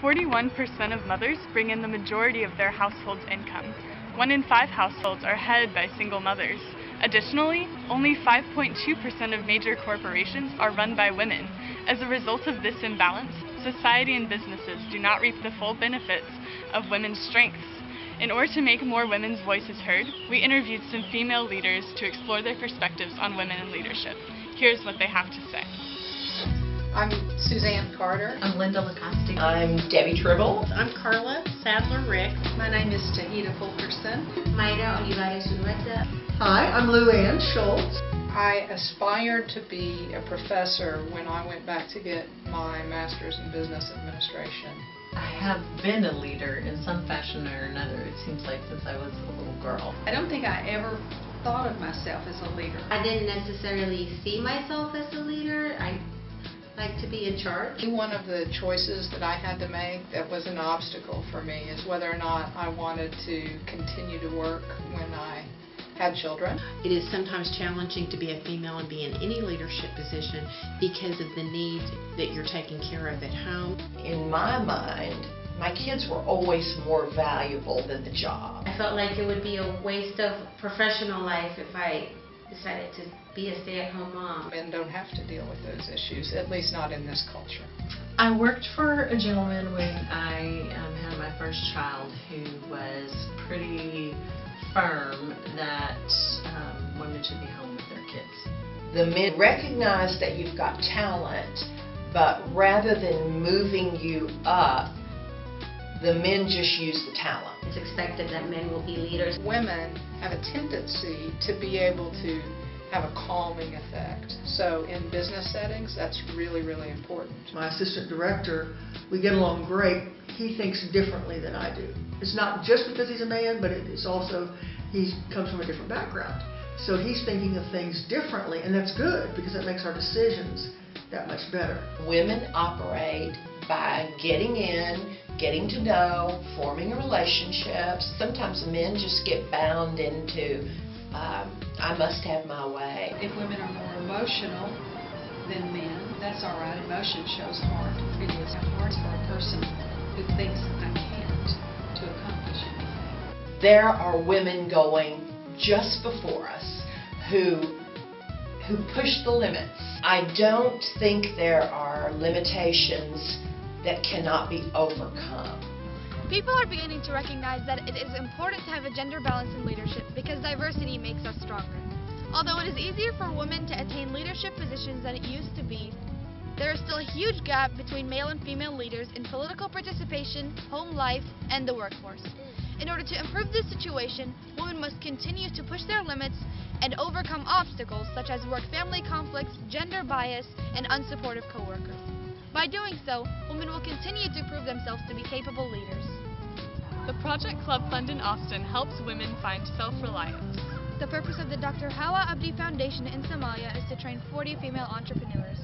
41% of mothers bring in the majority of their household's income. 1 in 5 households are headed by single mothers. Additionally, only 5.2% of major corporations are run by women. As a result of this imbalance, society and businesses do not reap the full benefits of women's strengths. In order to make more women's voices heard, we interviewed some female leaders to explore their perspectives on women in leadership. Here's what they have to say. I'm Suzanne Carter. I'm LaCoste. I'm Debbie Tribble. I'm Carla Rix. My name is Tahita Fulkerson. Mayra Olivares-Urueta. Hi, I'm Louann Schulze. I aspired to be a professor when I went back to get my master's in business administration. I have been a leader in some fashion or another, it seems like, since I was a little girl. I don't think I ever thought of myself as a leader. I didn't necessarily see myself as a leader. I like to be in charge. One of the choices that I had to make that was an obstacle for me is whether or not I wanted to continue to work when I had children. It is sometimes challenging to be a female and be in any leadership position because of the needs that you're taking care of at home. In my mind, my kids were always more valuable than the job. I felt like it would be a waste of professional life if I decided to be a stay-at-home mom. Men don't have to deal with those issues, at least not in this culture. I worked for a gentleman when I had my first child who was pretty firm that women should be home with their kids. The men recognize that you've got talent, but rather than moving you up, the men just use the talent. It's expected that men will be leaders. Women have a tendency to be able to have a calming effect. So in business settings, that's really, really important. My assistant director, we get along great. He thinks differently than I do. It's not just because he's a man, but it's also he comes from a different background. So he's thinking of things differently, and that's good because that makes our decisions that much better. Women operate by getting in, getting to know, forming relationships. Sometimes men just get bound into I must have my way. If women are more emotional than men, that's all right. Emotion shows heart. It is hard for a person who thinks I can't to accomplish anything. There are women going just before us who push the limits. I don't think there are limitations that cannot be overcome. People are beginning to recognize that it is important to have a gender balance in leadership because diversity makes us stronger. Although it is easier for women to attain leadership positions than it used to be, there is still a huge gap between male and female leaders in political participation, home life, and the workforce. In order to improve this situation, women must continue to push their limits and overcome obstacles such as work-family conflicts, gender bias, and unsupportive coworkers. By doing so, women will continue to prove themselves to be capable leaders. The Project Club Fund in Austin helps women find self-reliance. The purpose of the Dr. Hawa Abdi Foundation in Somalia is to train 40 female entrepreneurs.